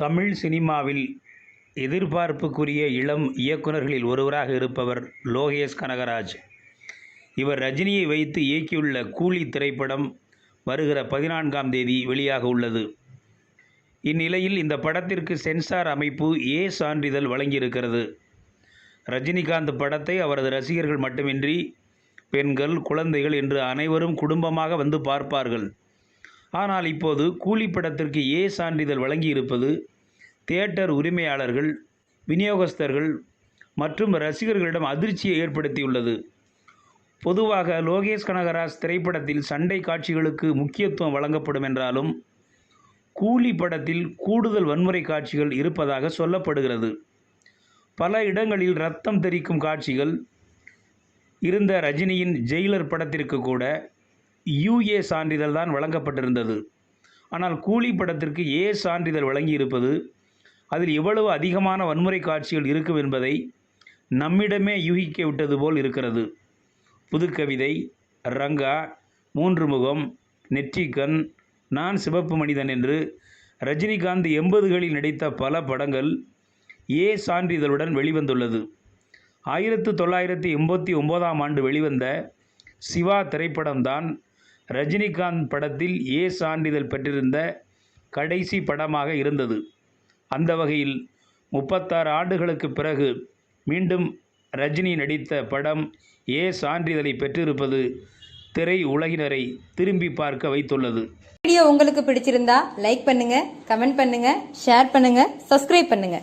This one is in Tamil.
தமிழ் சினிமாவில் எதிர்பார்ப்புக்குரிய இளம் இயக்குனர்களில் ஒருவராக இருப்பவர் லோகேஷ் கனகராஜ். இவர் ரஜினியை வைத்து இயக்கியுள்ள கூலி திரைப்படம் வருகிற 14ஆம் தேதி வெளியாக உள்ளது. இந்நிலையில் இந்த படத்திற்கு சென்சார் அமைப்பு ஏ சான்றிதழ் வழங்கியிருக்கிறது. ரஜினிகாந்த் படத்தை அவரது ரசிகர்கள் மட்டுமின்றி பெண்கள், குழந்தைகள் என்று அனைவரும் குடும்பமாக வந்து பார்ப்பார்கள். ஆனால் இப்போது கூலி படத்திற்கு ஏ சான்றிதழ் வழங்கியிருப்பது தியேட்டர் உரிமையாளர்கள், விநியோகஸ்தர்கள் மற்றும் ரசிகர்களிடம் அதிர்ச்சியை ஏற்படுத்தியுள்ளது. பொதுவாக லோகேஷ் கனகராஜ் திரைப்படத்தில் சண்டை காட்சிகளுக்கு முக்கியத்துவம் வழங்கப்படும் என்றாலும் கூலி படத்தில் கூடுதல் வன்முறை காட்சிகள் இருப்பதாக சொல்லப்படுகிறது. பல இடங்களில் ரத்தம் தெறிக்கும் காட்சிகள் இருந்த ரஜினியின் ஜெயிலர் படத்திற்கு கூட யுஏ சான்றிதழ் தான் வழங்கப்பட்டிருந்தது. ஆனால் கூலி படத்திற்கு ஏ சான்றிதழ் வழங்கியிருப்பது அதில் எவ்வளவு அதிகமான வன்முறை காட்சிகள் இருக்கும் என்பதை நம்மிடமே யூகிக்க விட்டது போல் இருக்கிறது. புதுக்கவிதை, ரங்கா, 3 முகம், நெற்றிக்கண், நான் சிவப்பு மனிதன் என்று ரஜினிகாந்த் 80களில் நடித்த பல படங்கள் ஏ சான்றிதழுடன் வெளிவந்துள்ளது. 1989ஆம் ஆண்டு வெளிவந்த சிவா திரைப்படம்தான் ரஜினிகாந்த் படத்தில் ஏ சான்றிதழ் பெற்றிருந்த கடைசி படமாக இருந்தது. அந்த வகையில் 36 ஆண்டுகளுக்கு பிறகு மீண்டும் ரஜினி நடித்த படம் ஏ சான்றிதழை பெற்றிருப்பது திரை உலகினரை திரும்பி பார்க்க வைத்துள்ளது. வீடியோ உங்களுக்கு பிடிச்சிருந்தா லைக் பண்ணுங்க, கமெண்ட் பண்ணுங்க, ஷேர் பண்ணுங்க, சப்ஸ்கிரைப் பண்ணுங்க.